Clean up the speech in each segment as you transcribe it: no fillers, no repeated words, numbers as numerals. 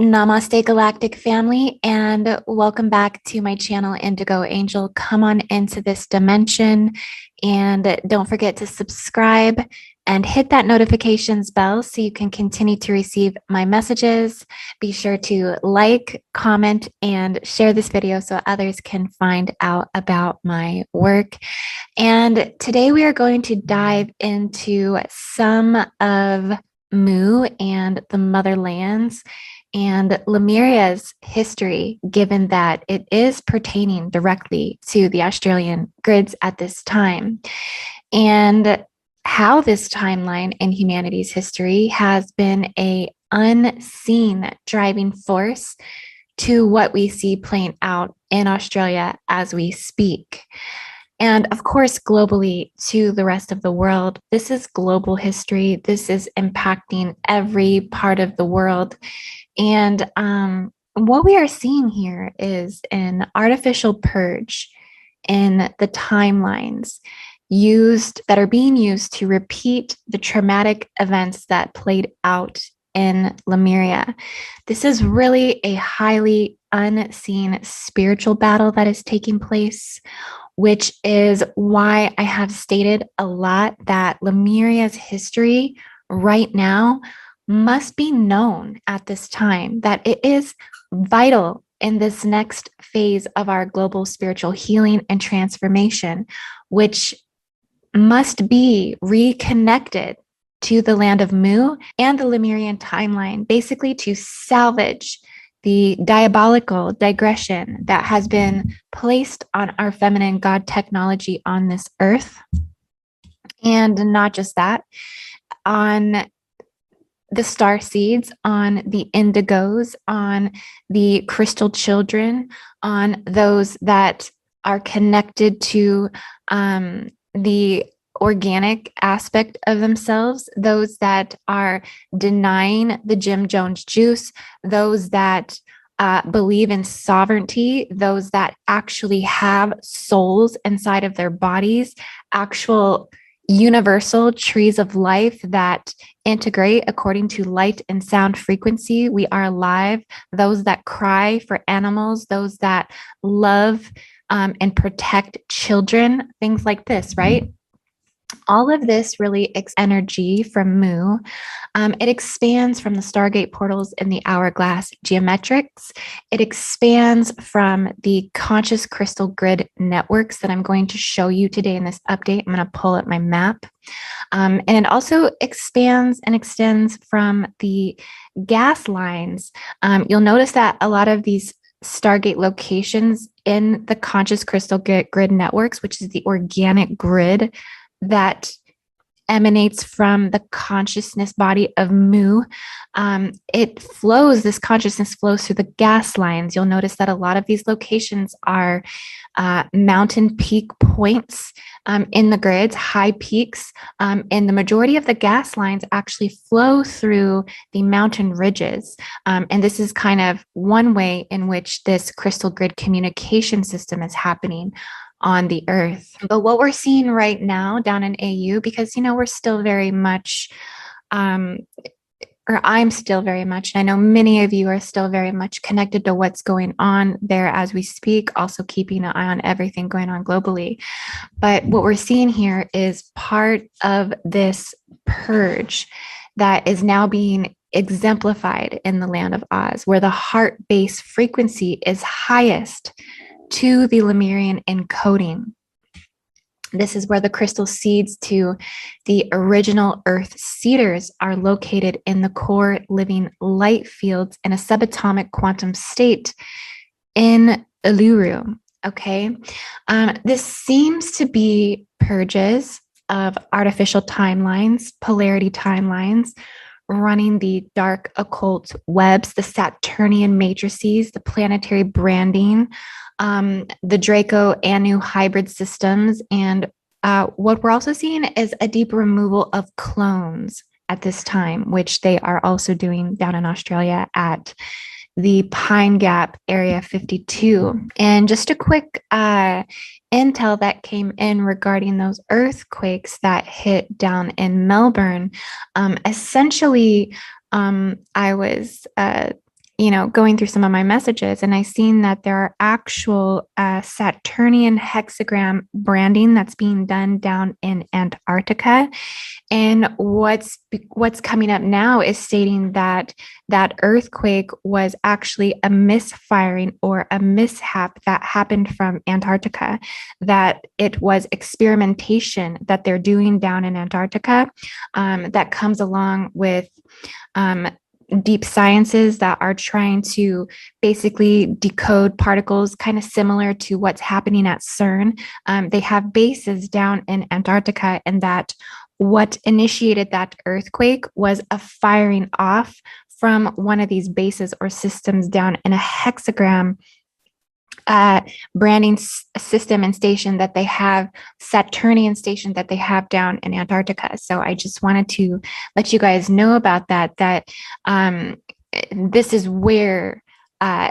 Namaste, Galactic family, and welcome back to my channel, Indigo Angel. Come on into this dimension, and don't forget to subscribe and hit that notifications bell so you can continue to receive my messages. Be sure to like, comment, and share this video so others can find out about my work. And today we are going to dive into some of Mu and the Motherlands and Lemuria's history, given that it is pertaining directly to the Australian grids at this time, and how this timeline in humanity's history has been a unseen driving force to what we see playing out in Australia as we speak. And of course, globally to the rest of the world. This is global history. This is impacting every part of the world. And what we are seeing here is an artificial purge in the timelines that are being used to repeat the traumatic events that played out in Lemuria. This is really a highly unseen spiritual battle that is taking place, which is why I have stated a lot that Lemuria's history right now must be known at this time, that it is vital in this next phase of our global spiritual healing and transformation, which must be reconnected to the land of Mu and the Lemurian timeline, basically to salvage the diabolical digression that has been placed on our feminine God technology on this earth. And not just that, on the star seeds, on the indigos, on the crystal children, on those that are connected to the organic aspect of themselves, those that are denying the Jim Jones juice, those that believe in sovereignty, those that actually have souls inside of their bodies, actual universal trees of life that integrate according to light and sound frequency. We are alive. Those that cry for animals, those that love and protect children, things like this, right? All of this really energy from Mu. It expands from the Stargate portals in the hourglass geometrics. It expands from the conscious crystal grid networks that I'm going to show you today in this update. I'm going to pull up my map. And it also expands and extends from the gas lines. You'll notice that a lot of these Stargate locations in the conscious crystal grid networks, which is the organic grid that emanates from the consciousness body of Mu. This consciousness flows through the gas lines. You'll notice that a lot of these locations are mountain peak points in the grids, high peaks, and the majority of the gas lines actually flow through the mountain ridges. And this is kind of one way in which this crystal grid communication system is happening on the earth. But what we're seeing right now down in AU, because, we're still very much, or I'm still very much, and I know many of you are still very much connected to what's going on there as we speak, also keeping an eye on everything going on globally. But what we're seeing here is part of this purge that is now being exemplified in the land of Oz, where the heart-based frequency is highest to the Lemurian encoding. This is where the crystal seeds to the original earth seeders are located in the core living light fields in a subatomic quantum state in Uluru. Okay. This seems to be purges of artificial timelines, polarity timelines, running the dark occult webs, the Saturnian matrices, the planetary branding, the Draco Anu hybrid systems. And what we're also seeing is a deep removal of clones at this time, which they are also doing down in Australia at the Pine Gap Area 52. And just a quick intel that came in regarding those earthquakes that hit down in Melbourne. Essentially, I was going through some of my messages, and I seen that there are actual Saturnian hexagram branding that's being done down in Antarctica. And what's coming up now is stating that that earthquake was actually a misfiring or a mishap that happened from Antarctica, that it was experimentation that they're doing down in Antarctica, that comes along with deep sciences that are trying to basically decode particles, kind of similar to what's happening at CERN. They have bases down in Antarctica, and that what initiated that earthquake was a firing off from one of these bases or systems down in a hexagram branding system and station that they have, Saturnian station that they have down in Antarctica. So I just wanted to let you guys know about that this is where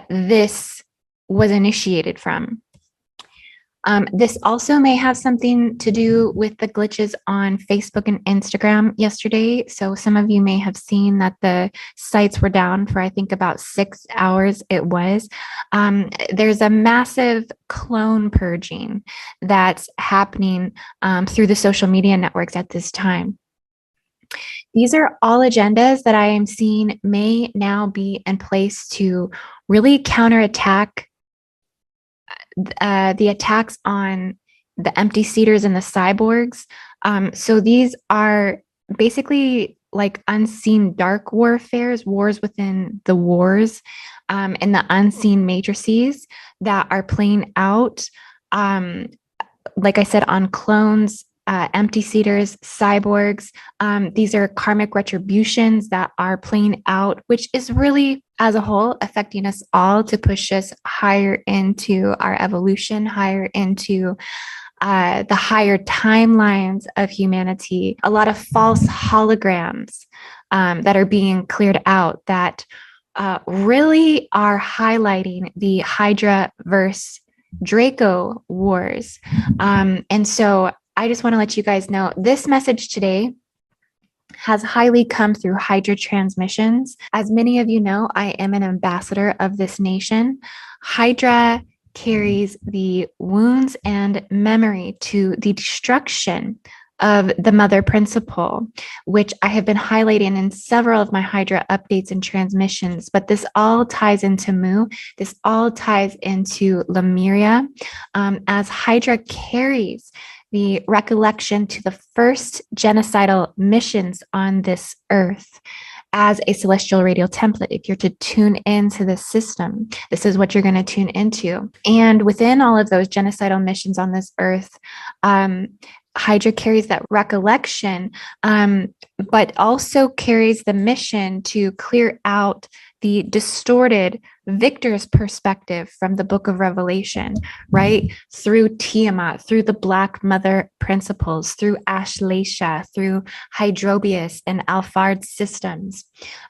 this was initiated from. This also may have something to do with the glitches on Facebook and Instagram yesterday. So some of you may have seen that the sites were down for, I think, about 6 hours it was. There's a massive clone purging that's happening through the social media networks at this time. These are all agendas that I am seeing may now be in place to really counterattack the attacks on the empty seaters and the cyborgs. So these are basically like unseen dark warfares, wars within the wars, and the unseen matrices that are playing out, like I said, on clones, empty seaters, cyborgs. These are karmic retributions that are playing out, which is really, as a whole, affecting us all to push us higher into our evolution, higher into the higher timelines of humanity. A lot of false holograms that are being cleared out that really are highlighting the Hydra versus Draco wars. And so I just want to let you guys know this message today has highly come through Hydra transmissions. As many of you know, I am an ambassador of this nation. Hydra carries the wounds and memory to the destruction of the mother principle, which I have been highlighting in several of my Hydra updates and transmissions. But this all ties into Mu. This all ties into Lemuria, as Hydra carries the recollection to the first genocidal missions on this earth as a celestial radial template. If you're to tune into this system, this is what you're going to tune into. And within all of those genocidal missions on this earth, Hydra carries that recollection, but also carries the mission to clear out the distorted victor's perspective from the book of Revelation, right? Through Tiamat, through the Black Mother principles, through Ashleisha, through Hydrobius and Alphard systems.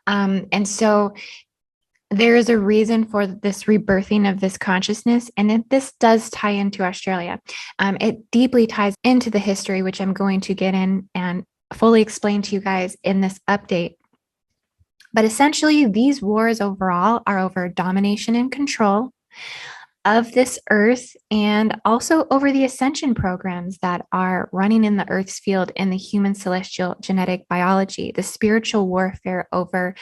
And so there is a reason for this rebirthing of this consciousness, and this does tie into Australia. It deeply ties into the history, which I'm going to get in and fully explain to you guys in this update. But essentially, these wars overall are over domination and control of this earth, and also over the ascension programs that are running in the earth's field in the human celestial genetic biology, the spiritual warfare over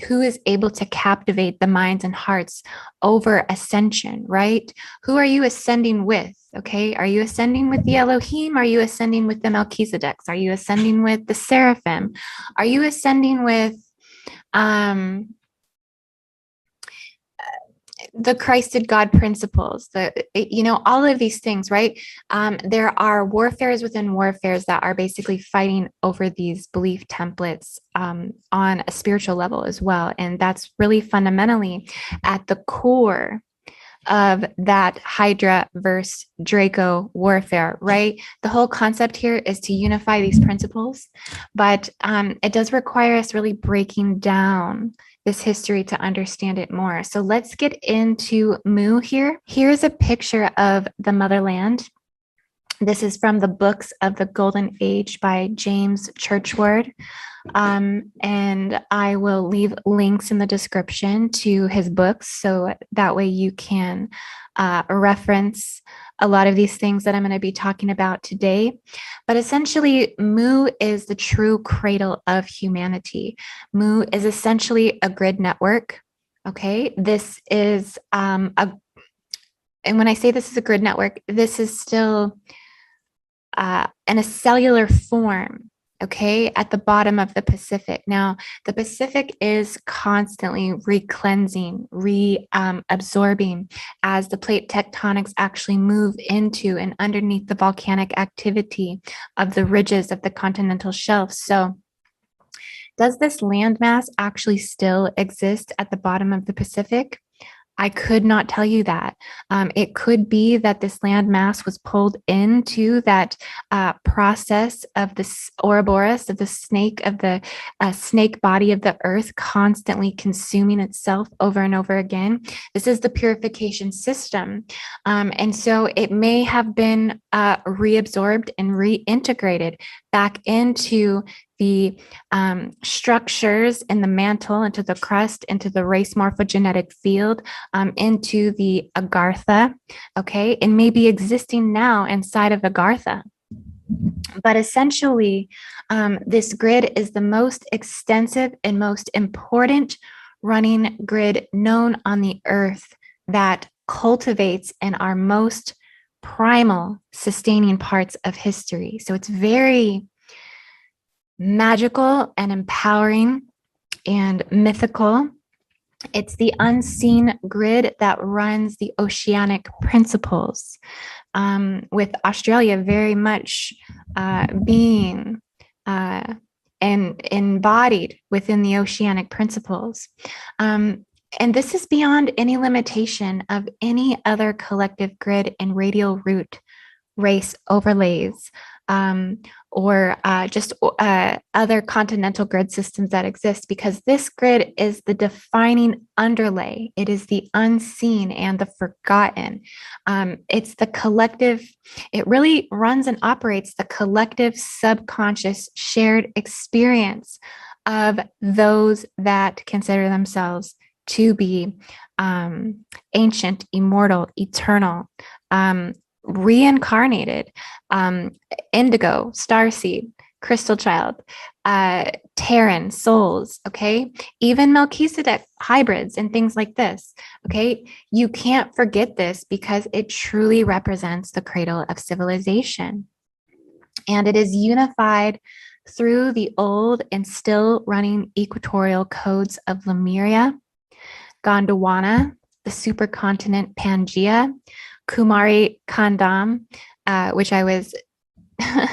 who is able to captivate the minds and hearts over ascension, right? Who are you ascending with? Okay, are you ascending with the Elohim? Are you ascending with the Melchizedeks? Are you ascending with the Seraphim? Are you ascending with the Christed God principles, all of these things, right? There are warfares within warfares that are basically fighting over these belief templates on a spiritual level as well. And that's really fundamentally at the core of that Hydra versus Draco warfare, right? The whole concept here is to unify these principles, but it does require us really breaking down this history to understand it more. So let's get into Mu here. Here's a picture of the motherland. This is from the Books of the Golden Age by James Churchward. And I will leave links in the description to his books so that way you can reference a lot of these things that I'm going to be talking about today. But essentially, Mu is the true cradle of humanity. Mu is essentially a grid network. Okay, this is and when I say this is a grid network, this is still in a cellular form, okay, at the bottom of the Pacific. Now, the Pacific is constantly re-cleansing, re-absorbing as the plate tectonics actually move into and underneath the volcanic activity of the ridges of the continental shelf. So, does this landmass actually still exist at the bottom of the Pacific? I could not tell you that. It could be that this land mass was pulled into that process of the Ouroboros, of the snake body of the earth, constantly consuming itself over and over again. This is the purification system. And so it may have been reabsorbed and reintegrated back into the structures in the mantle, into the crust, into the race morphogenetic field, into the agartha, okay, and may be existing now inside of agartha. But essentially, this grid is the most extensive and most important running grid known on the earth that cultivates in our most primal sustaining parts of history. So it's very magical and empowering and mythical. It's the unseen grid that runs the oceanic principles, with Australia very much being and embodied within the oceanic principles. And this is beyond any limitation of any other collective grid and radial root race overlays, or just other continental grid systems that exist, because this grid is the defining underlay. It is the unseen and the forgotten. It's the collective, it really runs and operates the collective subconscious shared experience of those that consider themselves to be ancient, immortal, eternal, reincarnated, indigo, starseed, crystal child, Terran souls, okay, even Melchizedek hybrids and things like this, okay. You can't forget this because it truly represents the cradle of civilization, and it is unified through the old and still running equatorial codes of Lemuria, Gondwana, the supercontinent Pangaea, Kumari Kandam, which I was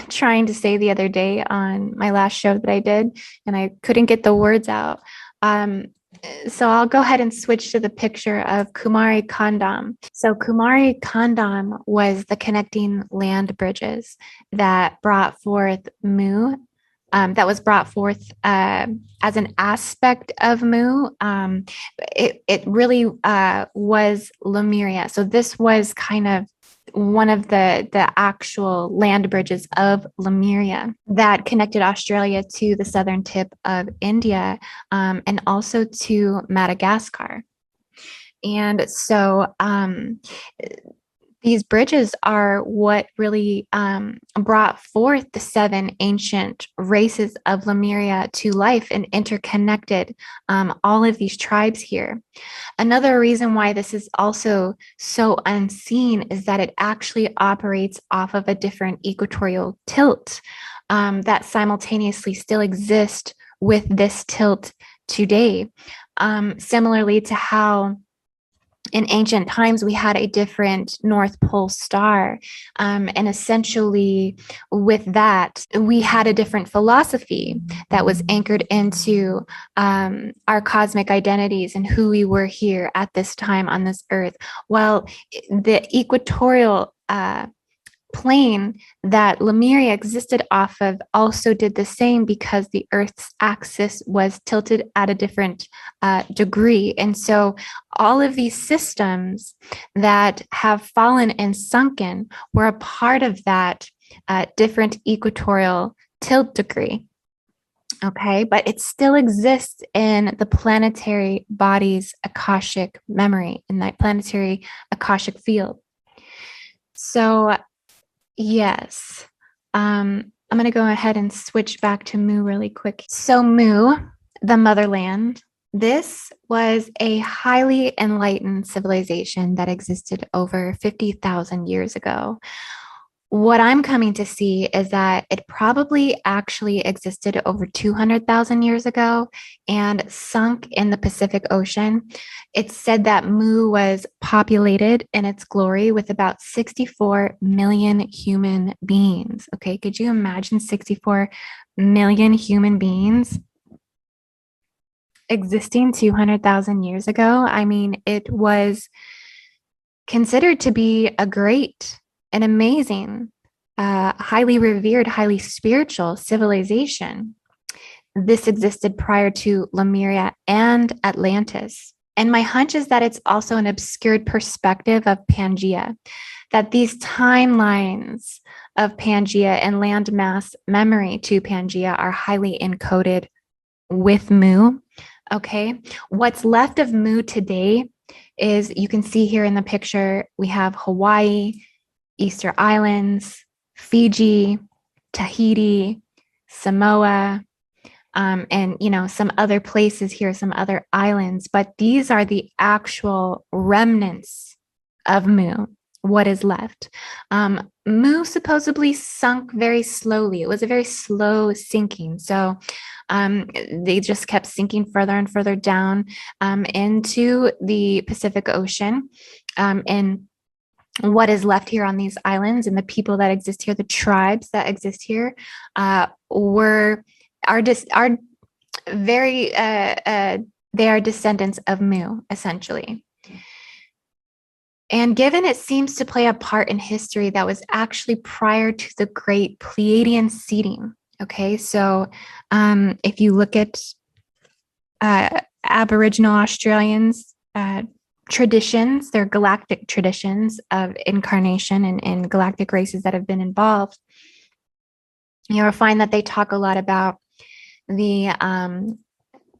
trying to say the other day on my last show that I did, and I couldn't get the words out. So I'll go ahead and switch to the picture of Kumari Kandam. So Kumari Kandam was the connecting land bridges that brought forth Mu, that was brought forth as an aspect of Mu. It really was Lemuria. So this was kind of one of the actual land bridges of Lemuria that connected Australia to the southern tip of India, and also to Madagascar. And so these bridges are what really brought forth the 7 ancient races of Lemuria to life and interconnected all of these tribes here. Another reason why this is also so unseen is that it actually operates off of a different equatorial tilt that simultaneously still exists with this tilt today. Similarly to how in ancient times, we had a different North Pole star. And essentially, with that, we had a different philosophy that was anchored into our cosmic identities and who we were here at this time on this earth. Well, the equatorial plane that Lemuria existed off of also did the same because the Earth's axis was tilted at a different degree. And so all of these systems that have fallen and sunken were a part of that different equatorial tilt degree. Okay, but it still exists in the planetary body's Akashic memory, in that planetary Akashic field. So, yes, I'm going to go ahead and switch back to Mu really quick. So, Mu, the motherland, this was a highly enlightened civilization that existed over 50,000 years ago. What I'm coming to see is that it probably actually existed over 200,000 years ago and sunk in the Pacific Ocean. It's said that Mu was populated in its glory with about 64 million human beings. Okay, could you imagine 64 million human beings existing 200,000 years ago? I mean, it was considered to be a great an amazing, highly revered, highly spiritual civilization. This existed prior to Lemuria and Atlantis. And my hunch is that it's also an obscured perspective of Pangea, that these timelines of Pangea and landmass memory to Pangea are highly encoded with Mu. Okay, what's left of Mu today is, you can see here in the picture, we have Hawaii, Easter Islands, Fiji, Tahiti, Samoa, and some other places here, some other islands. But these are the actual remnants of Mu, what is left. Mu supposedly sunk very slowly. It was a very slow sinking. So they just kept sinking further and further down into the Pacific Ocean. And what is left here on these islands and the people that exist here, the tribes that exist here, are very they are descendants of Mu, essentially. And given it seems to play a part in history that was actually prior to the Great Pleiadian seeding. Okay, so if you look at Aboriginal Australians' traditions, their galactic traditions of incarnation and galactic races that have been involved, you'll find that they talk a lot about the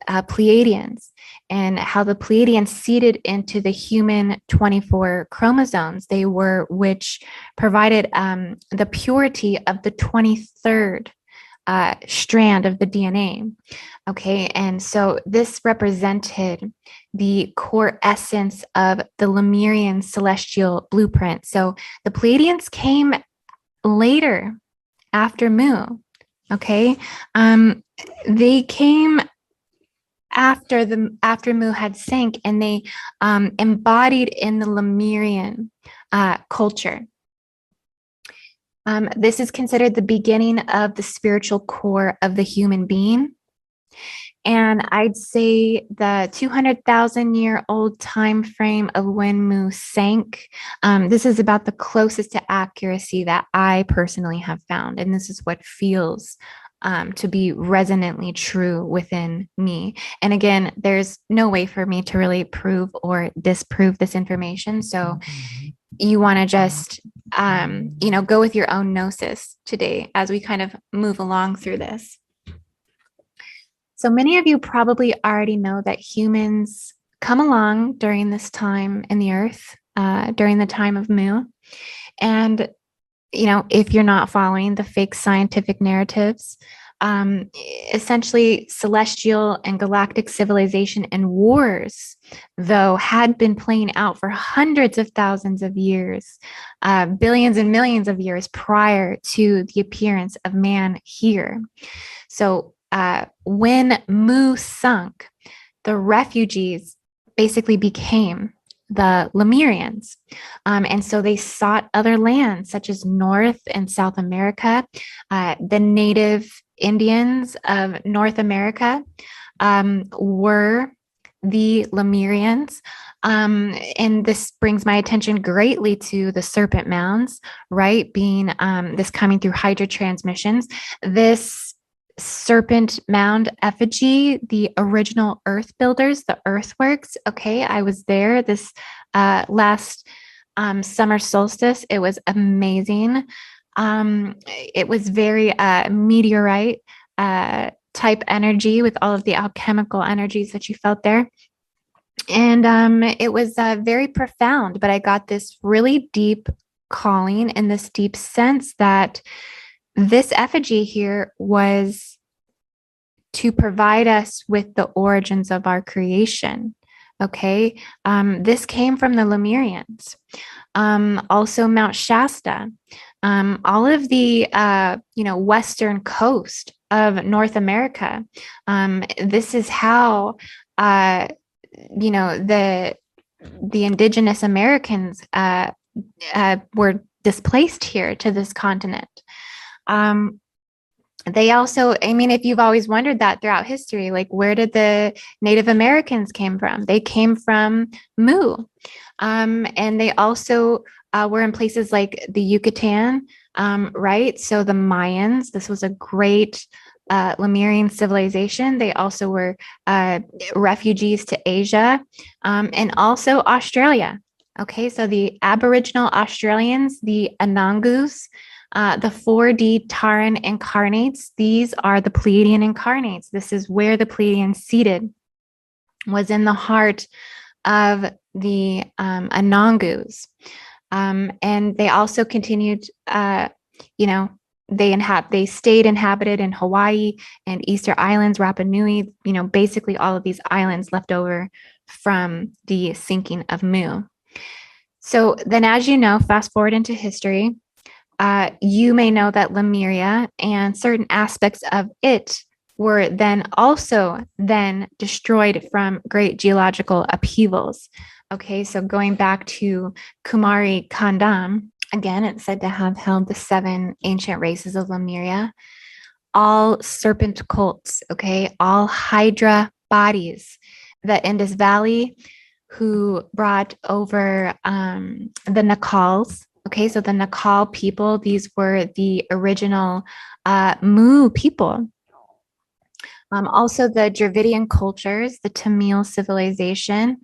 Pleiadians and how the Pleiadians seeded into the human 24 chromosomes. They were, which provided the purity of the 23rd strand of the DNA. Okay, and so this represented the core essence of the Lemurian celestial blueprint. So the Pleiadians came later after Mu. Okay, they came after Mu had sank, and they embodied in the Lemurian culture. This is considered the beginning of the spiritual core of the human being. And I'd say the 200,000-year-old time frame of when Mu sank, this is about the closest to accuracy that I personally have found. And this is what feels to be resonantly true within me. And again, there's no way for me to really prove or disprove this information. So you want to just, go with your own gnosis today as we kind of move along through this. So many of you probably already know that humans come along during this time in the earth, during the time of Mu. And, if you're not following the fake scientific narratives, essentially celestial and galactic civilization and wars, though, had been playing out for hundreds of thousands of years, billions and millions of years prior to the appearance of man here. So when Mu sunk, the refugees basically became the Lemurians. And so they sought other lands, such as North and South America. The native Indians of North America were the Lemurians. And this brings my attention greatly to the serpent mounds, right? Being this coming through hydra transmissions. This serpent mound effigy, the original earth builders, the earthworks. Okay, I was there this last summer solstice. It was amazing. It was very meteorite type energy with all of the alchemical energies that you felt there. And it was very profound, but I got this really deep calling and this deep sense that this effigy here was to provide us with the origins of our creation. Okay. This came from the Lemurians. Also Mount Shasta, all of the, western coast of North America. This is how, the indigenous Americans were displaced here to this continent. They also, I mean, if you've always wondered that throughout history, like where did the Native Americans came from? They came from Mu. And they also were in places like the Yucatan, right? So the Mayans, this was a great Lemurian civilization. They also were refugees to Asia and also Australia. Okay, so the Aboriginal Australians, the Anangus, the 4D Taran incarnates, these are the Pleiadian incarnates. This is where the Pleiadians seated, was in the heart of the Anangus. And they also continued, they stayed inhabited in Hawaii and Easter Islands, Rapa Nui, basically all of these islands left over from the sinking of Mu. So then, as you know, fast forward into history, you may know that Lemuria and certain aspects of it were then destroyed from great geological upheavals. Okay, so going back to Kumari Kandam, again, it's said to have held the 7 ancient races of Lemuria, all serpent cults, okay, all hydra bodies. The Indus Valley, who brought over the Nakals. Okay, so the Nakal people, these were the original Mu people. Also the Dravidian cultures, the Tamil civilization.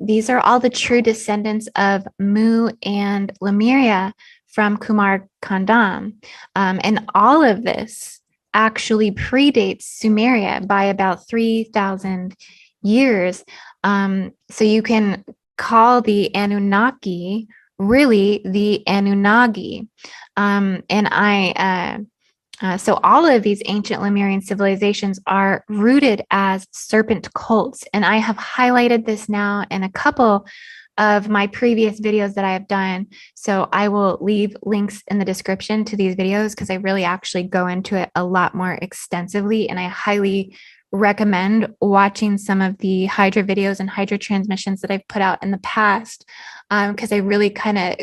These are all the true descendants of Mu and Lemuria from Kumar Kandam. And all of this actually predates Sumeria by about 3,000 years. So you can call the Anunnaki really the Anunnaki. So all of these ancient Lemurian civilizations are rooted as serpent cults. And I have highlighted this now in a couple of my previous videos that I have done. So I will leave links in the description to these videos because I really actually go into it a lot more extensively. And I highly recommend watching some of the Hydra videos and Hydra transmissions that I've put out in the past, because I really kind of,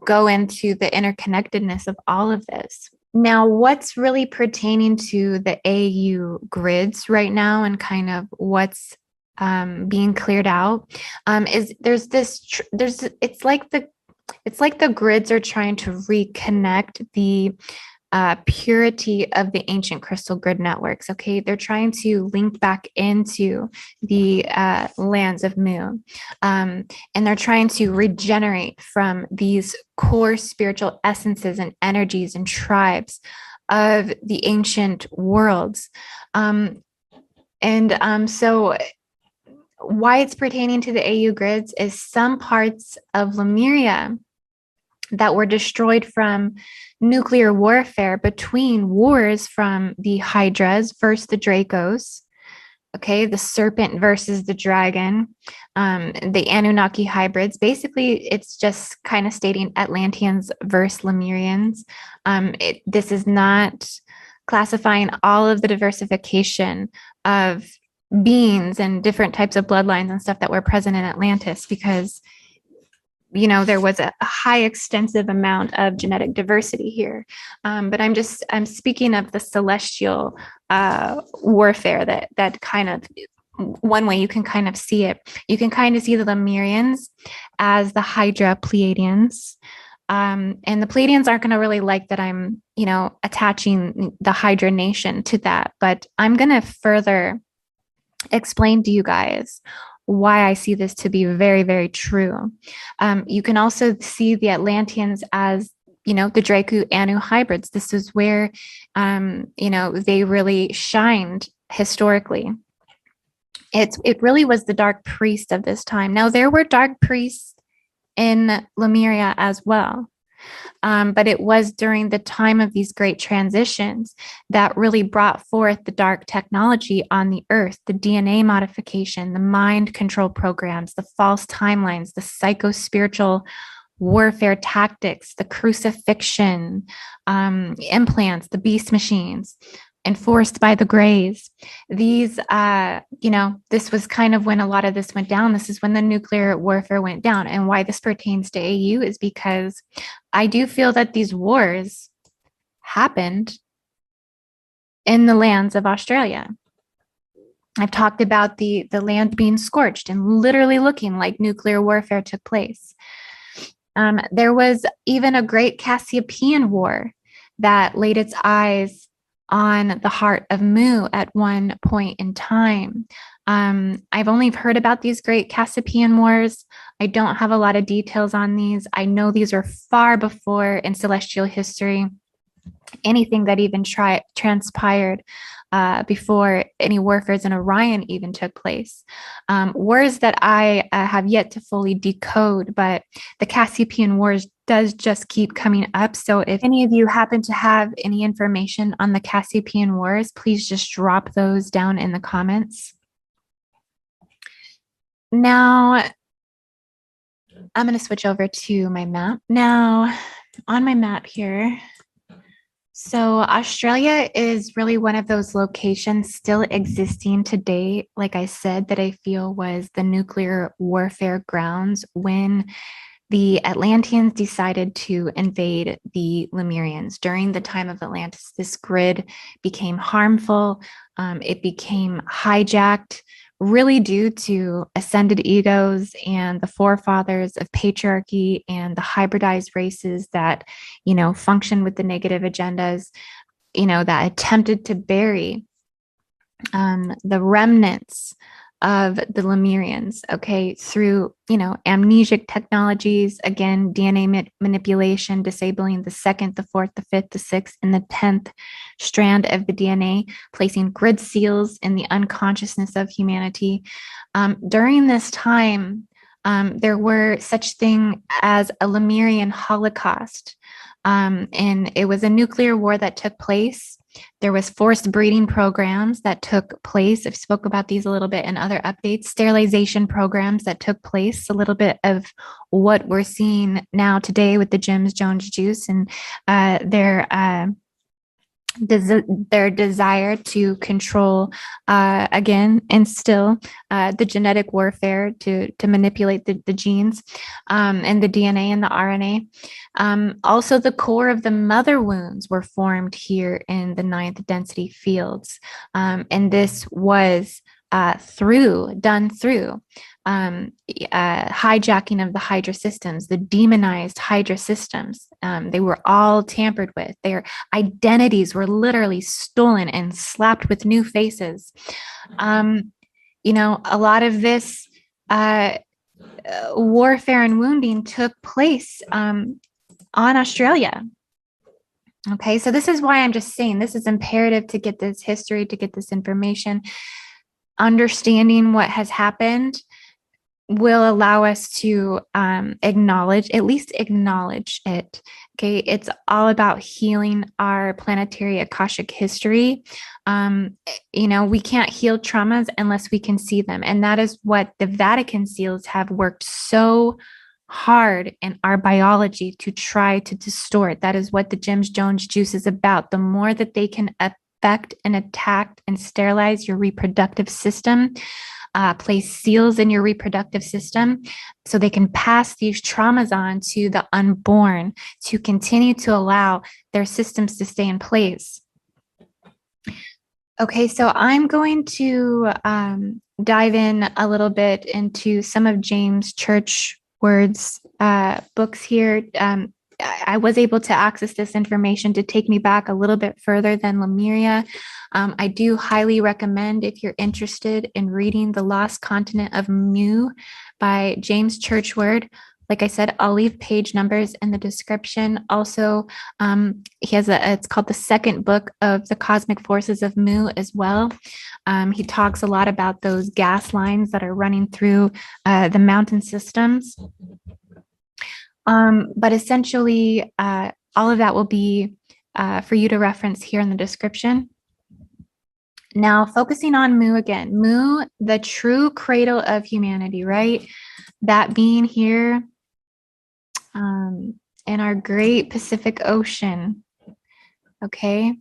go into the interconnectedness of all of this. Now, what's really pertaining to the AU grids right now and kind of what's being cleared out is it's like the grids are trying to reconnect the purity of the ancient crystal grid networks. Okay, they're trying to link back into the lands of Mu, and they're trying to regenerate from these core spiritual essences and energies and tribes of the ancient worlds. So why it's pertaining to the AU grids is some parts of Lemuria that were destroyed from nuclear warfare between wars from the Hydras versus the Dracos, okay, the serpent versus the dragon, the Anunnaki hybrids. Basically, it's just kind of stating Atlanteans versus Lemurians. This is not classifying all of the diversification of beings and different types of bloodlines and stuff that were present in Atlantis, because there was a high extensive amount of genetic diversity here. But I'm speaking of the celestial warfare that kind of one way you can kind of see it. You can kind of see the Lemurians as the Hydra Pleiadians. And the Pleiadians aren't going to really like that I'm, attaching the Hydra nation to that. But I'm going to further explain to you guys why I see this to be very, very true. You can also see the Atlanteans as the Dracu Anu hybrids. This is where, they really shined historically. It really was the dark priest of this time. Now, there were dark priests in Lemuria as well. But it was during the time of these great transitions that really brought forth the dark technology on the earth, the DNA modification, the mind control programs, the false timelines, the psycho-spiritual warfare tactics, the crucifixion, implants, the beast machines, enforced by the Greys. These, this was kind of when a lot of this went down. This is when the nuclear warfare went down. And why this pertains to AU is because I do feel that these wars happened in the lands of Australia. I've talked about the land being scorched and literally looking like nuclear warfare took place. There was even a great Cassiopean War that laid its eyes on the heart of Mu at one point in time. I've only heard about these great Cassiopean Wars. I don't have a lot of details on these. I know these are far before in celestial history anything that even transpired before any warfares in Orion even took place. Wars that I have yet to fully decode, but the Cassiopean Wars does just keep coming up. So if any of you happen to have any information on the Cassiopean Wars, please just drop those down in the comments. Now, I'm going to switch over to my map. Now, on my map here, so Australia is really one of those locations still existing today, like I said, that I feel was the nuclear warfare grounds when the Atlanteans decided to invade the Lemurians. During the time of Atlantis, this grid became harmful. It became hijacked, really due to ascended egos and the forefathers of patriarchy and the hybridized races that, function with the negative agendas, that attempted to bury the remnants of the Lemurians, through, amnesic technologies, again, DNA manipulation, disabling the second, the fourth, the fifth, the sixth, and the 10th strand of the DNA, placing grid seals in the unconsciousness of humanity. During this time, there were such thing as a Lemurian Holocaust, and it was a nuclear war that took place. There was forced breeding programs that took place. I've spoke about these a little bit in other updates. Sterilization programs that took place. A little bit of what we're seeing now today with the James Jones juice and their desire to control, again, instill the genetic warfare to manipulate the genes and the DNA and the RNA. Also, the core of the mother wounds were formed here in the 9th density fields. And this was done through hijacking of the Hydra systems, the demonized Hydra systems. They were all tampered with. Their identities were literally stolen and slapped with new faces. A lot of this warfare and wounding took place on Australia. Okay, so this is why I'm just saying this is imperative to get this history, to get this information. Understanding what has happened will allow us to acknowledge it. Okay, it's all about healing our planetary Akashic history. We can't heal traumas unless we can see them. And that is what the Vatican seals have worked so hard in our biology to try to distort. That is what the James Jones juice is about. The more that they can affect and attack and sterilize your reproductive system, place seals in your reproductive system so they can pass these traumas on to the unborn to continue to allow their systems to stay in place. Okay, so I'm going to dive in a little bit into some of James Churchward's books here. I was able to access this information to take me back a little bit further than Lemuria. I do highly recommend, if you're interested in reading The Lost Continent of Mu by James Churchward. Like I said, I'll leave page numbers in the description. Also, he has it's called the second book of The Cosmic Forces of Mu as well. He talks a lot about those gas lines that are running through the mountain systems. But essentially, all of that will be for you to reference here in the description. Now, focusing on Mu again, Mu, the true cradle of humanity, right? That being here in our great Pacific Ocean, okay?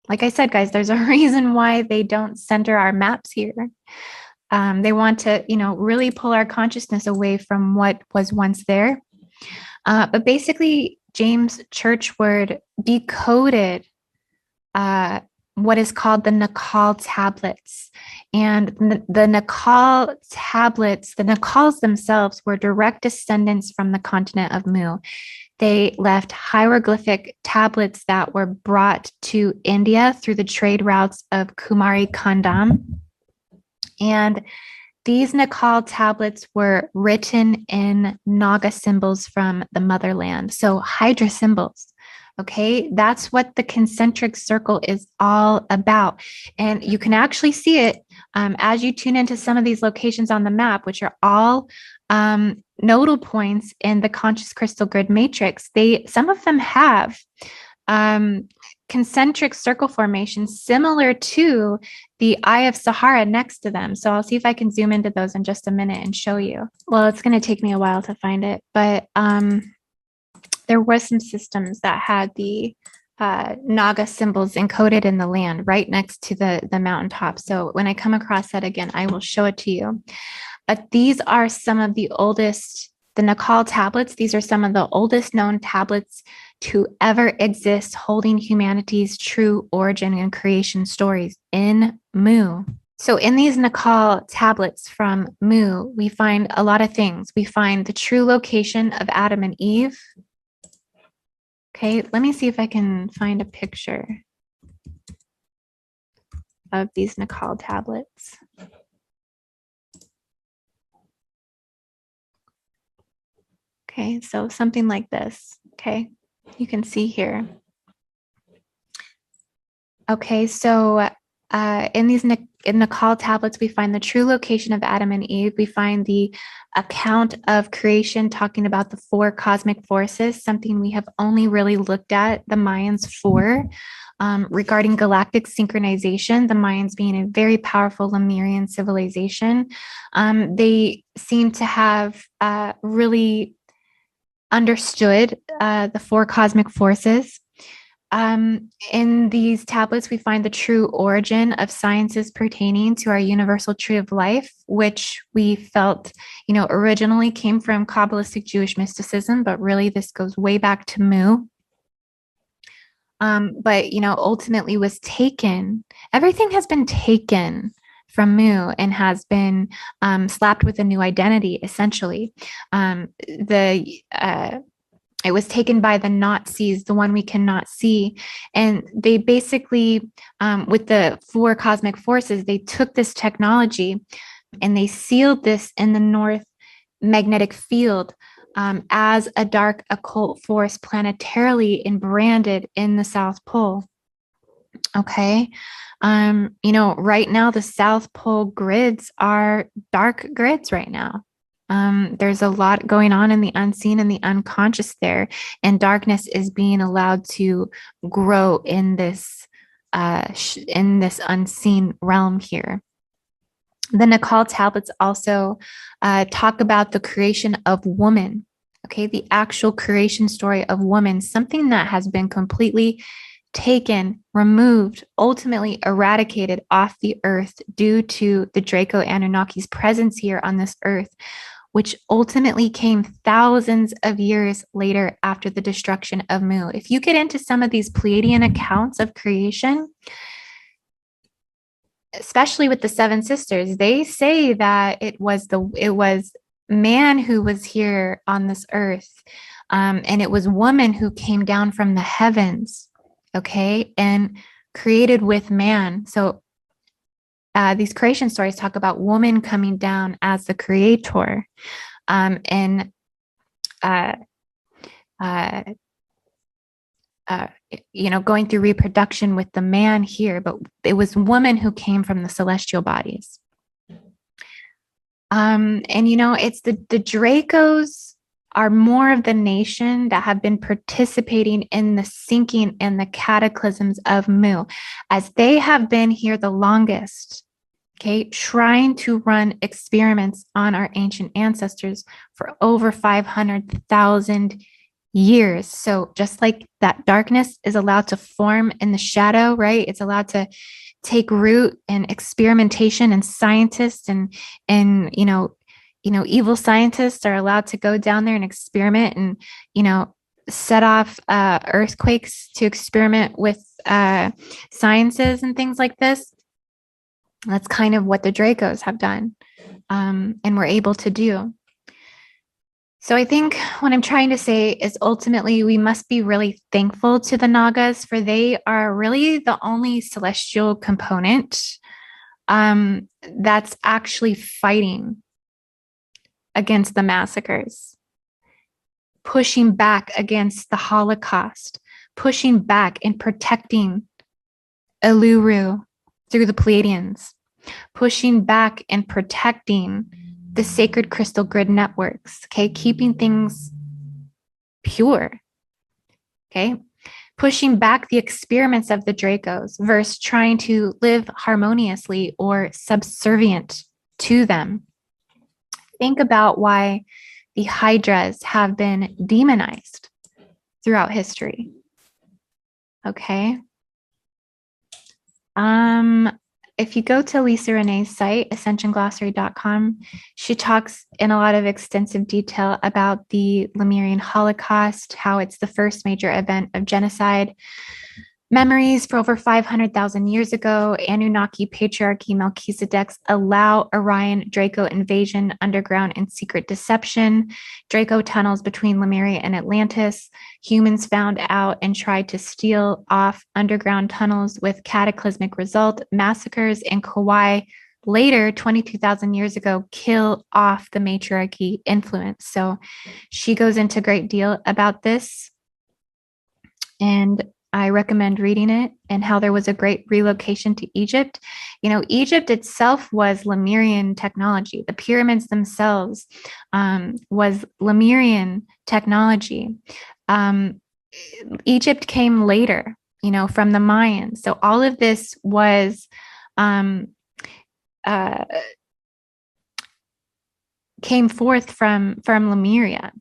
Like I said, guys, there's a reason why they don't center our maps here. They want to, really pull our consciousness away from what was once there. But basically, James Churchward decoded what is called the Nakal tablets. And the Nakal tablets, the Nakals themselves were direct descendants from the continent of Mu. They left hieroglyphic tablets that were brought to India through the trade routes of Kumari Kandam. And these Nakal tablets were written in Naga symbols from the motherland. So Hydra symbols. Okay, that's what the concentric circle is all about. And you can actually see it as you tune into some of these locations on the map, which are all nodal points in the conscious crystal grid matrix. Some of them have concentric circle formations similar to the Eye of Sahara next to them. So I'll see if I can zoom into those in just a minute and show you. Well, it's going to take me a while to find it, but there were some systems that had the Naga symbols encoded in the land right next to the mountaintop. So when I come across that again, I will show it to you. But these are some of the oldest, the Nakal tablets. These are some of the oldest known tablets to ever exist, holding humanity's true origin and creation stories in Mu. So in these Nakal tablets from Mu, we find a lot of things. We find the true location of Adam and Eve. Okay, let me see if I can find a picture of these Nakal tablets. Okay, so something like this. Okay, you can see here. Okay, so in these Nakal tablets, we find the true location of Adam and Eve. We find the account of creation talking about the four cosmic forces, something we have only really looked at the Mayans for. Regarding galactic synchronization, the Mayans being a very powerful Lemurian civilization, they seem to have really understood the four cosmic forces. In these tablets, we find the true origin of sciences pertaining to our universal tree of life, which we felt, originally came from Kabbalistic Jewish mysticism, but really this goes way back to Mu. But, ultimately was taken. Everything has been taken from Mu and has been slapped with a new identity, essentially. It was taken by the Nazis, the one we cannot see. And they basically, with the four cosmic forces, they took this technology and they sealed this in the North magnetic field as a dark occult force planetarily and branded in the South Pole. Okay. Right now, the South Pole grids are dark grids right now. There's a lot going on in the unseen and the unconscious there, and darkness is being allowed to grow in this unseen realm here. The Nakal tablets also talk about the creation of woman, okay, the actual creation story of woman, something that has been completely taken, removed, ultimately eradicated off the earth due to the Draco Anunnaki's presence here on this earth, which ultimately came thousands of years later after the destruction of Mu. If you get into some of these Pleiadian accounts of creation, especially with the seven sisters, they say that it was man who was here on this earth, and it was woman who came down from the heavens, okay, and created with man. So these creation stories talk about woman coming down as the creator, and uh, uh, going through reproduction with the man here, but it was woman who came from the celestial bodies. And it's the Dracos are more of the nation that have been participating in the sinking and the cataclysms of Mu, as they have been here the longest, okay, trying to run experiments on our ancient ancestors for over 500,000 years. So just like that darkness is allowed to form in the shadow, right? It's allowed to take root in experimentation, and scientists and evil scientists are allowed to go down there and experiment and set off earthquakes to experiment with sciences and things like this. That's kind of what the Dracos have done, and were able to do. So I think what I'm trying to say is ultimately we must be really thankful to the Nagas, for they are really the only celestial component that's actually fighting against the massacres, pushing back against the Holocaust, pushing back and protecting Uluru through the Pleiadians, pushing back and protecting the sacred crystal grid networks, okay, keeping things pure, okay, pushing back the experiments of the Dracos versus trying to live harmoniously or subservient to them. Think about why the Hydras have been demonized throughout history, okay? If you go to Lisa Renee's site, ascensionglossary.com, she talks in a lot of extensive detail about the Lemurian Holocaust, how it's the first major event of genocide. Memories for over 500,000 years ago, Anunnaki patriarchy Melchizedeks allow Orion Draco invasion, underground and secret deception, Draco tunnels between Lemuria and Atlantis. Humans found out and tried to steal off underground tunnels with cataclysmic result. Massacres in Kauai later, 22,000 years ago, kill off the matriarchy influence. So she goes into a great deal about this, and I recommend reading it, and how there was a great relocation to Egypt. Egypt itself was Lemurian technology. The pyramids themselves was Lemurian technology. Egypt came later, from the Mayans. So all of this was came forth from Lemuria.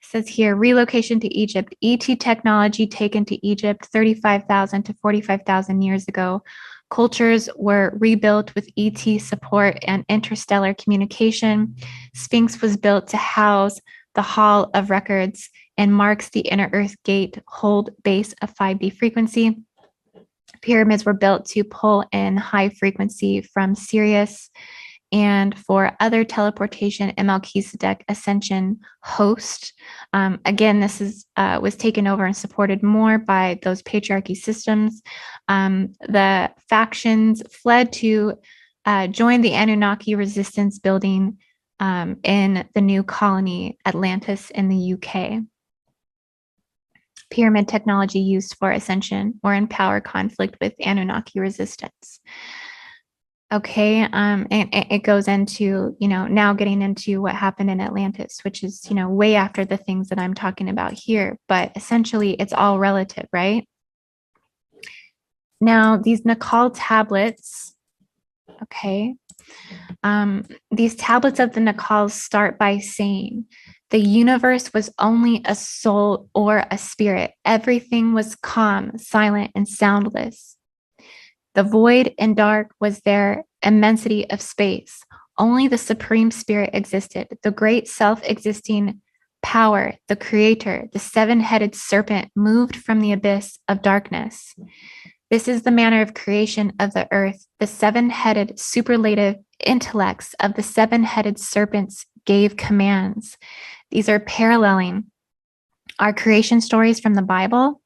Says here, relocation to Egypt, ET technology taken to Egypt 35,000 to 45,000 years ago. Cultures were rebuilt with ET support and interstellar communication. Sphinx was built to house the Hall of Records and marks the inner Earth gate hold base of 5B frequency. Pyramids were built to pull in high frequency from Sirius and for other teleportation and Melchizedek ascension host. Again, this was taken over and supported more by those patriarchy systems. The factions fled to join the Anunnaki resistance building in the new colony Atlantis in the UK. Pyramid technology used for ascension or in power conflict with Anunnaki resistance. Okay, and it goes into, now getting into what happened in Atlantis, which is, way after the things that I'm talking about here, but essentially it's all relative, right? Now, these Nakal tablets, okay, these tablets of the Nakals start by saying, the universe was only a soul or a spirit. Everything was calm, silent, and soundless. The void and dark was their immensity of space. Only the Supreme Spirit existed, the great self-existing power, the creator, the seven-headed serpent moved from the abyss of darkness. This is the manner of creation of the earth. The seven-headed superlative intellects of the seven-headed serpents gave commands. These are paralleling our creation stories from the Bible.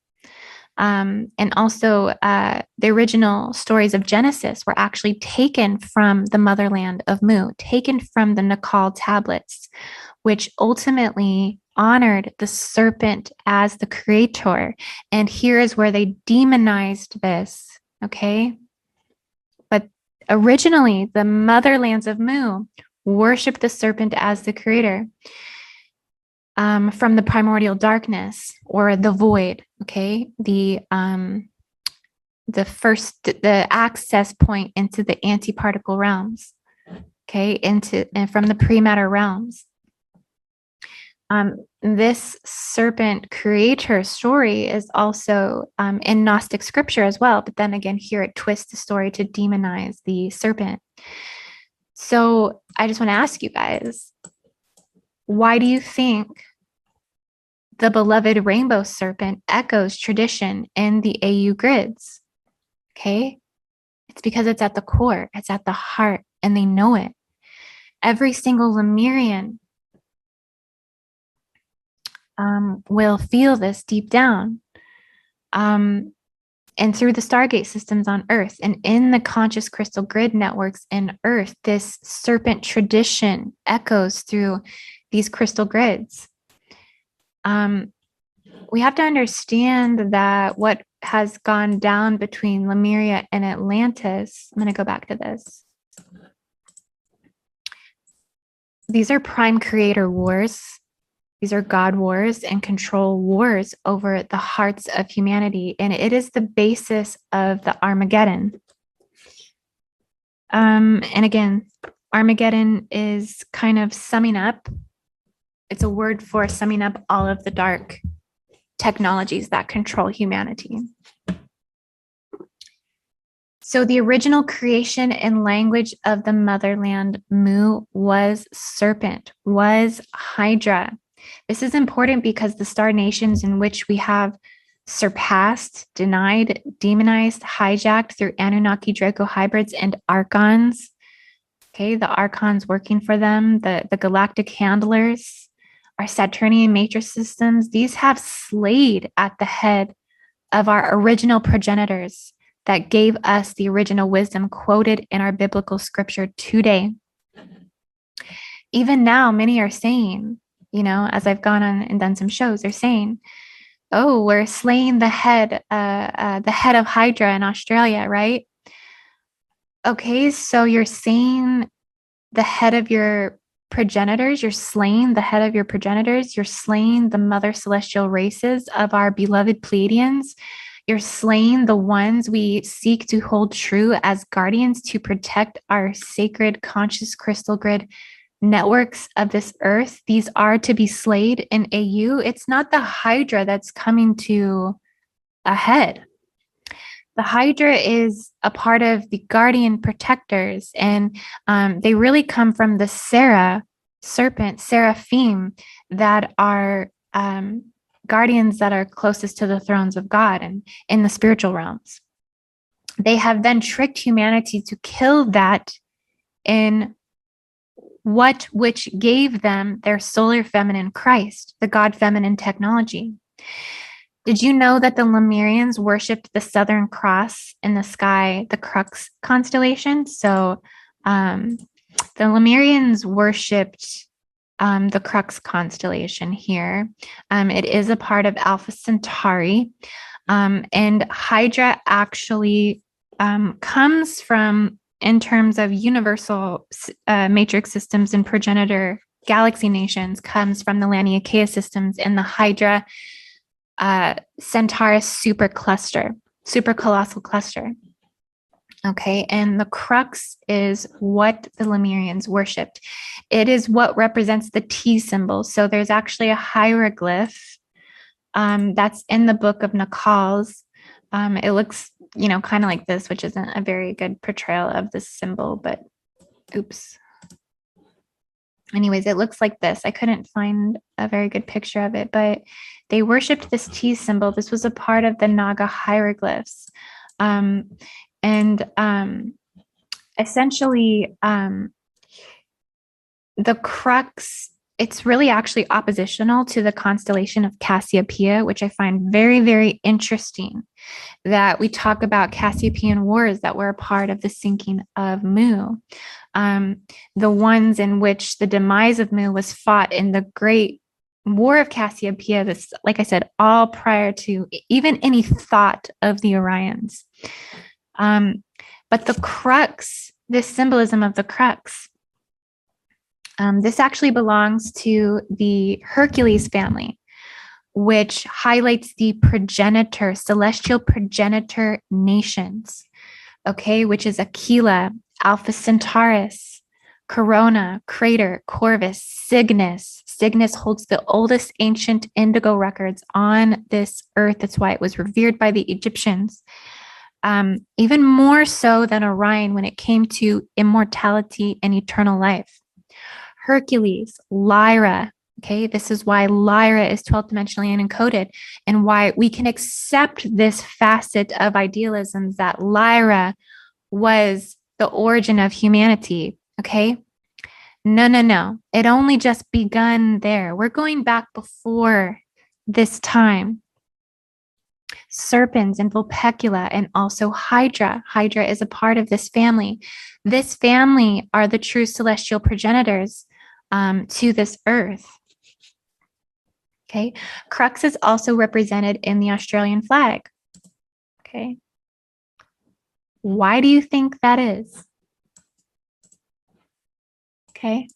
And also the original stories of Genesis were actually taken from the motherland of Mu, taken from the Nakal tablets, which ultimately honored the serpent as the creator. And here is where they demonized this, okay? But originally, the motherlands of Mu worshiped the serpent as the creator. From the primordial darkness or the void, okay? The access point into the antiparticle realms, okay? And from the pre-matter realms. This serpent creator story is also in Gnostic scripture as well, but then again, here it twists the story to demonize the serpent. So I just want to ask you guys, why do you think the beloved rainbow serpent echoes tradition in the AU grids? Okay. It's because it's at the core, it's at the heart, and they know it. Every single Lemurian will feel this deep down. And through the Stargate systems on Earth and in the conscious crystal grid networks in Earth, this serpent tradition echoes through these crystal grids. We have to understand that what has gone down between Lemuria and Atlantis, I'm going to go back to this. These are prime creator wars. These are God wars and control wars over the hearts of humanity. And it is the basis of the Armageddon. And again, Armageddon is kind of summing up. It's a word for summing up all of the dark technologies that control humanity. So the original creation and language of the motherland Mu was serpent, was Hydra. This is important because the star nations in which we have surpassed, denied, demonized, hijacked through Anunnaki Draco hybrids and archons. Okay, the archons working for them, the galactic handlers, our Saturnian matrix systems, these have slayed at the head of our original progenitors that gave us the original wisdom quoted in our biblical scripture today. Even now, many are saying, you know, as I've gone on and done some shows, they're saying, oh, we're slaying the head of Hydra in Australia, right? Okay, so you're saying the head of your progenitors, you're slaying the head of your progenitors, you're slaying the mother celestial races of our beloved Pleiadians, you're slaying the ones we seek to hold true as guardians to protect our sacred conscious crystal grid networks of this earth. These are to be slayed in AU. It's not the Hydra that's coming to a head. The Hydra is a part of the guardian protectors, and they really come from the seraphim that are guardians that are closest to the thrones of God and in the spiritual realms. They have then tricked humanity to kill that in which gave them their solar feminine Christ, the God feminine technology. Did you know that the Lemurians worshipped the Southern Cross in the sky, the Crux constellation? So the Lemurians worshipped the Crux constellation here. It is a part of Alpha Centauri. And Hydra actually comes from, in terms of universal matrix systems and progenitor galaxy nations, comes from the Laniakea systems and the Hydra Centaurus super colossal cluster. Okay, and the crux is what the Lemurians worshipped. It is what represents the T symbol. So there's actually a hieroglyph that's in the book of Nakals. It looks, you know, kind of like this, which isn't a very good portrayal of this symbol, but oops. Anyways, it looks like this. I couldn't find a very good picture of it, but they worshipped this T symbol. This was a part of the Naga hieroglyphs. And essentially, the crux, it's really actually oppositional to the constellation of Cassiopeia, which I find very, very interesting, that we talk about Cassiopeian wars that were a part of the sinking of Mu. The ones in which the demise of Mu was fought in the Great War of Cassiopeia, this, like I said, all prior to even any thought of the Orions. But the crux, this symbolism of the crux, this actually belongs to the Hercules family, which highlights the progenitor, celestial progenitor nations, okay, which is Aquila, Alpha Centaurus, Corona, Crater, Corvus, Cygnus. Cygnus holds the oldest ancient indigo records on this earth. That's why it was revered by the Egyptians. Even more so than Orion when it came to immortality and eternal life. Hercules, Lyra. Okay, this is why Lyra is 12th dimensionally unencoded, and why we can accept this facet of idealism that Lyra was the origin of humanity. Okay, no. It only just begun there. We're going back before this time. Serpents and Vulpecula, and also Hydra. Hydra is a part of this family. This family are the true celestial progenitors to this earth. Okay, Crux is also represented in the Australian flag. Okay, why do you think that is? Okay,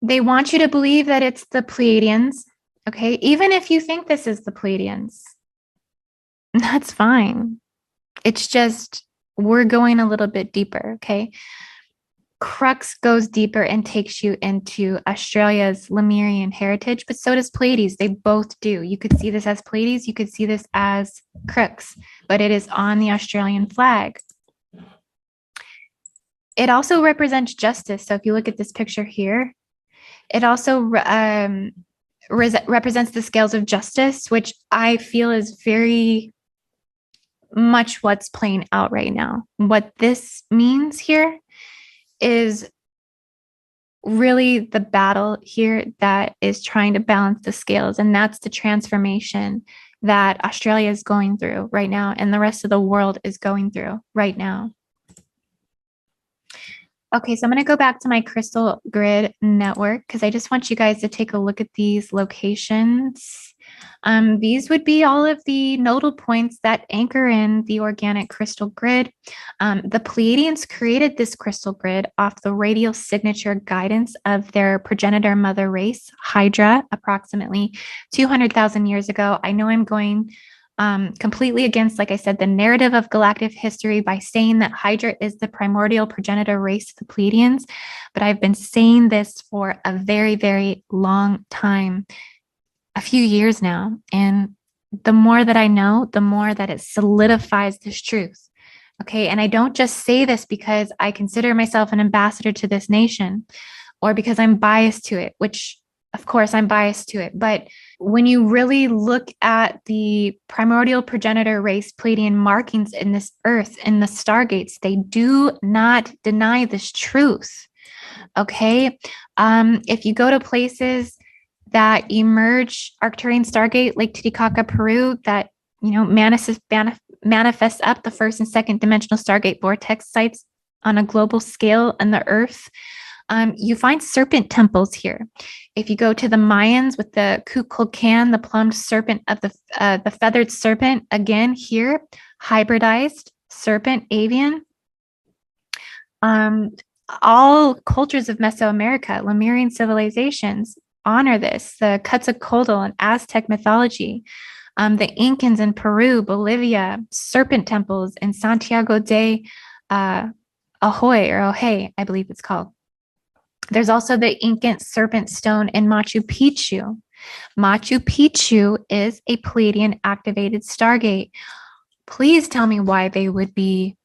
they want you to believe that it's the Pleiadians. Okay, even if you think this is the Pleiadians, that's fine. It's just we're going a little bit deeper. Okay, Crux goes deeper and takes you into Australia's Lemurian heritage, but so does Pleiades. They both do. You could see this as Pleiades, you could see this as Crux, but it is on the Australian flag. It also represents justice. So if you look at this picture here, it also represents the scales of justice, which I feel is very much what's playing out right now. What this means here is really the battle here that is trying to balance the scales. And that's the transformation that Australia is going through right now, and the rest of the world is going through right now. Okay, so I'm going to go back to my crystal grid network because I just want you guys to take a look at these locations. These would be all of the nodal points that anchor in the organic crystal grid. The Pleiadians created this crystal grid off the radial signature guidance of their progenitor mother race, Hydra, approximately 200,000 years ago. I know I'm going completely against, like I said, the narrative of galactic history by saying that Hydra is the primordial progenitor race of the Pleiadians, but I've been saying this for a very, very long time, a few years now. And the more that I know, the more that it solidifies this truth. Okay. And I don't just say this because I consider myself an ambassador to this nation or because I'm biased to it, which of course I'm biased to it. But when you really look at the primordial progenitor race Pleiadian markings in this earth, in the stargates, they do not deny this truth. Okay. If you go to places that emerge Arcturian stargate, like Titicaca, Peru, that, you know, manifests up the first and second dimensional stargate vortex sites on a global scale in the earth, you find serpent temples here. If you go to the Mayans with the Kukulkan, the plumed serpent of the feathered serpent, again here, hybridized serpent, avian. All cultures of Mesoamerica, Lemurian civilizations honor this. The Quetzalcoatl in Aztec mythology, the Incans in Peru, Bolivia, serpent temples in Santiago de Ojai, I believe it's called. There's also the Incan serpent stone in Machu Picchu. Machu Picchu is a Pleiadian activated stargate. Please tell me why they would be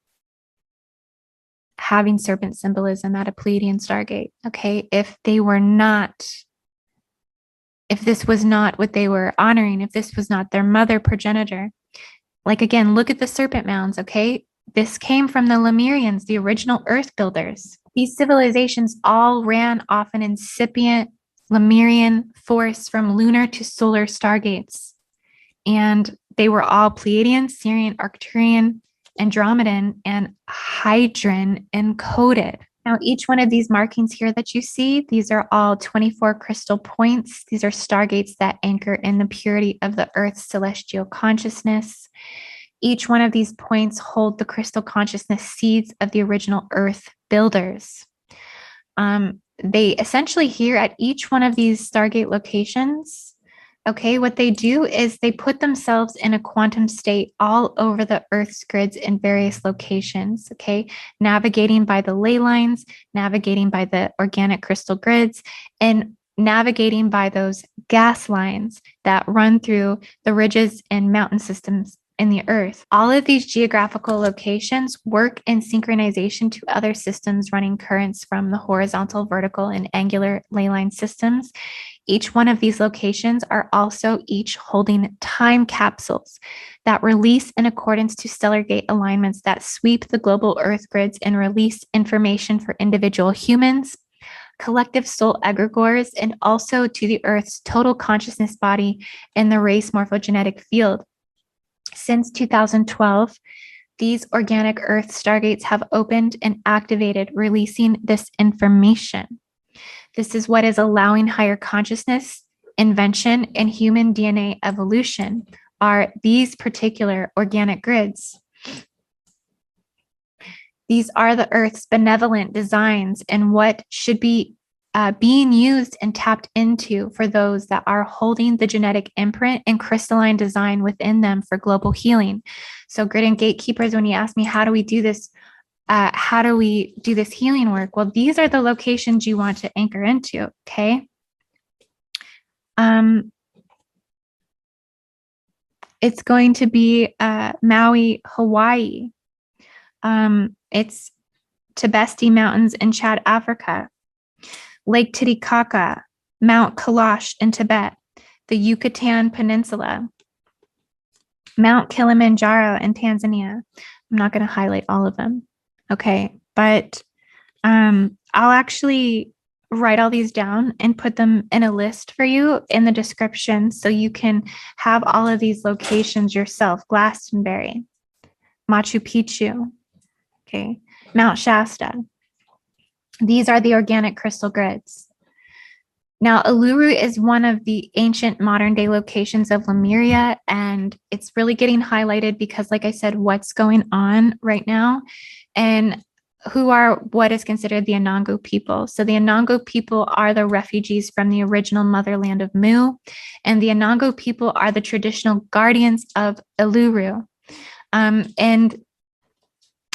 having serpent symbolism at a Pleiadian stargate, okay? If they were not, if this was not what they were honoring, if this was not their mother progenitor, Like, again, look at the serpent mounds, okay? This came from the Lemurians, the original earth builders. These civilizations all ran off an incipient Lemurian force from lunar to solar stargates. And they were all Pleiadian, Sirian, Arcturian, Andromedan, and Hydran encoded. Now, each one of these markings here that you see, these are all 24 crystal points. These are stargates that anchor in the purity of the Earth's celestial consciousness. Each one of these points hold the crystal consciousness seeds of the original Earth builders. They essentially here at each one of these Stargate locations, okay, what they do is they put themselves in a quantum state all over the Earth's grids in various locations, okay, navigating by the ley lines, navigating by the organic crystal grids, and navigating by those gas lines that run through the ridges and mountain systems in the Earth. All of these geographical locations work in synchronization to other systems running currents from the horizontal, vertical, and angular ley line systems. Each one of these locations are also each holding time capsules that release in accordance to stellar gate alignments that sweep the global Earth grids and release information for individual humans, collective soul egregores, and also to the Earth's total consciousness body in the race morphogenetic field. Since 2012, these organic Earth stargates have opened and activated, releasing this information. This is what is allowing higher consciousness, invention, and human DNA evolution are these particular organic grids. These are the Earth's benevolent designs and what should be being used and tapped into for those that are holding the genetic imprint and crystalline design within them for global healing. So grid and gatekeepers, when you ask me, how do we do this? How do we do this healing work? Well, these are the locations you want to anchor into, okay? It's going to be Maui, Hawaii. It's Tibesti Mountains in Chad, Africa. Lake Titicaca, Mount Kailash in Tibet, the Yucatan Peninsula, Mount Kilimanjaro in Tanzania. I'm not going to highlight all of them, okay? But I'll actually write all these down and put them in a list for you in the description so you can have all of these locations yourself. Glastonbury, Machu Picchu, okay, Mount Shasta. These are the organic crystal grids. Now, Uluru is one of the ancient modern day locations of Lemuria, and it's really getting highlighted because, like I said, what's going on right now and who are what is considered the Anangu people. So the Anangu people are the refugees from the original motherland of Mu, and the Anangu people are the traditional guardians of Uluru. And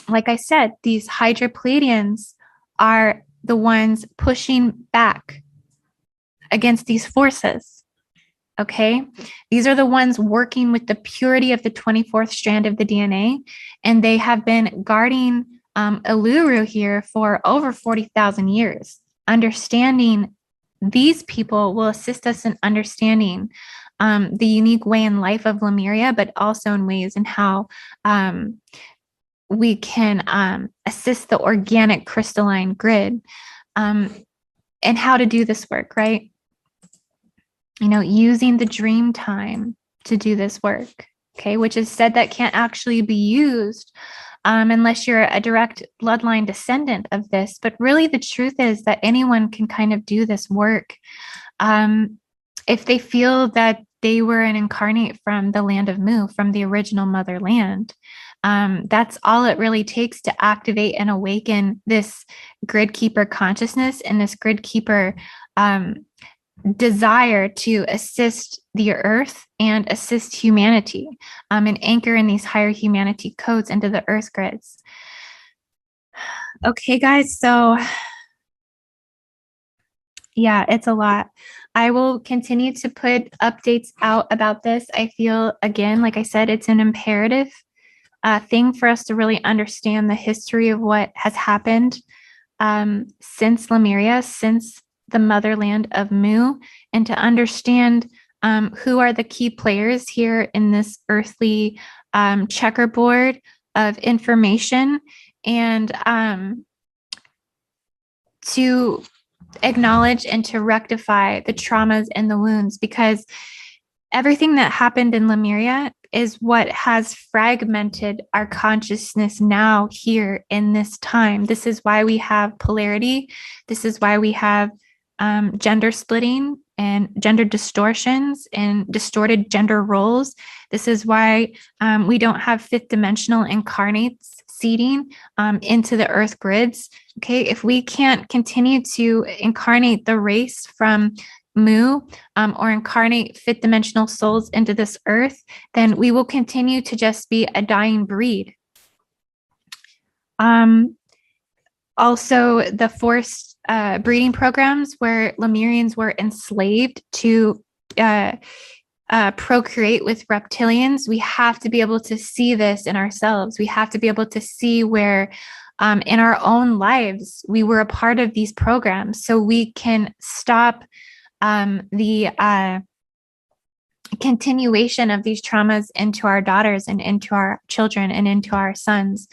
like I said, these Hydropleiadians are the ones pushing back against these forces, okay? These are the ones working with the purity of the 24th strand of the DNA, and they have been guarding Uluru here for over 40,000 years. Understanding these people will assist us in understanding the unique way in life of Lemuria, but also in ways in how we can assist the organic crystalline grid and how to do this work, right? You know, using the dream time to do this work, okay, which is said that can't actually be used unless you're a direct bloodline descendant of this. But really the truth is that anyone can kind of do this work if they feel that they were an incarnate from the land of Mu, from the original motherland. That's all it really takes to activate and awaken this grid keeper consciousness and this grid keeper desire to assist the earth and assist humanity and anchor in these higher humanity codes into the earth grids. Okay, guys, so yeah, it's a lot. I will continue to put updates out about this. I feel, again, like I said, it's an imperative thing for us to really understand the history of what has happened since Lemuria, since the motherland of Mu, and to understand who are the key players here in this earthly checkerboard of information, and to acknowledge and to rectify the traumas and the wounds, because everything that happened in Lemuria is what has fragmented our consciousness now here in this time. This is why we have polarity. This is why we have gender splitting and gender distortions and distorted gender roles. This is why we don't have fifth dimensional incarnates seeding into the earth grids. Okay, if we can't continue to incarnate the race from Mu or incarnate fifth dimensional souls into this earth, then we will continue to just be a dying breed. Also, the forced breeding programs where Lemurians were enslaved to procreate with reptilians. We have to be able to see this in ourselves. We have to be able to see where in our own lives we were a part of these programs, so we can stop the continuation of these traumas into our daughters and into our children and into our sons.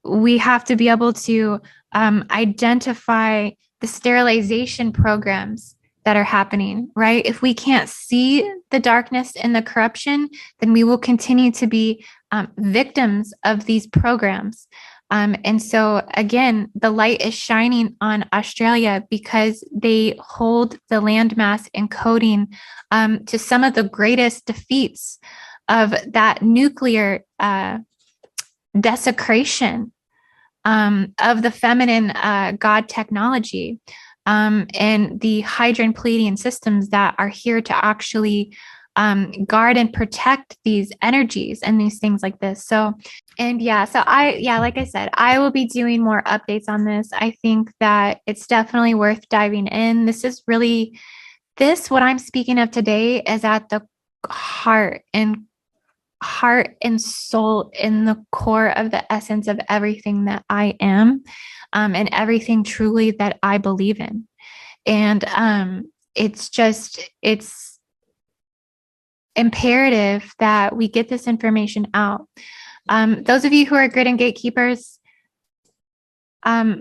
We have to be able to identify the sterilization programs that are happening, right? If we can't see the darkness and the corruption, then we will continue to be victims of these programs. And so again, the light is shining on Australia because they hold the landmass encoding to some of the greatest defeats of that nuclear desecration of the feminine God technology and the Hydrogen Pleiadian systems that are here to actually guard and protect these energies and these things like this. So like I said, I will be doing more updates on this. I think that it's definitely worth diving in. What I'm speaking of today is at the heart and soul, in the core of the essence of everything that I am, and everything truly that I believe in. And it's imperative that we get this information out. Those of you who are grid and gatekeepers,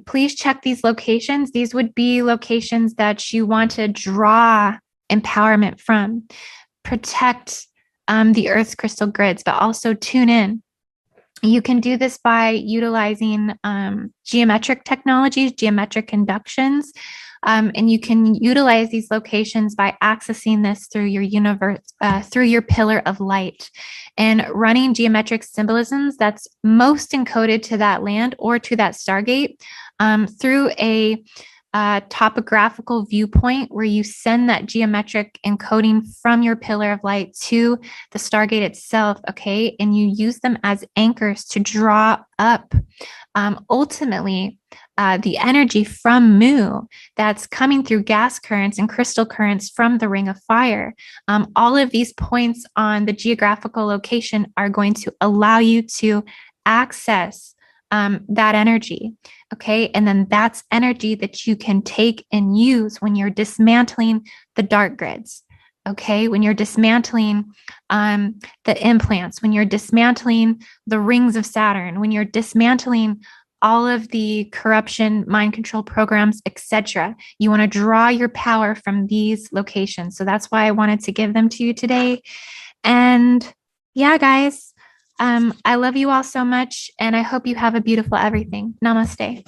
please check these locations. These would be locations that you want to draw empowerment from. Protect the Earth's crystal grids, but also tune in. You can do this by utilizing geometric technologies, geometric inductions, and you can utilize these locations by accessing this through your universe, through your pillar of light, and running geometric symbolisms that's most encoded to that land or to that stargate through a topographical viewpoint where you send that geometric encoding from your pillar of light to the stargate itself, okay? And you use them as anchors to draw up ultimately the energy from Mu that's coming through gas currents and crystal currents from the ring of fire. All of these points on the geographical location are going to allow you to access that energy. Okay. And then that's energy that you can take and use when you're dismantling the dark grids. Okay. When you're dismantling the implants, when you're dismantling the rings of Saturn, when you're dismantling all of the corruption, mind control programs, etc. You want to draw your power from these locations. So that's why I wanted to give them to you today. And yeah, guys, I love you all so much, and I hope you have a beautiful everything. Namaste.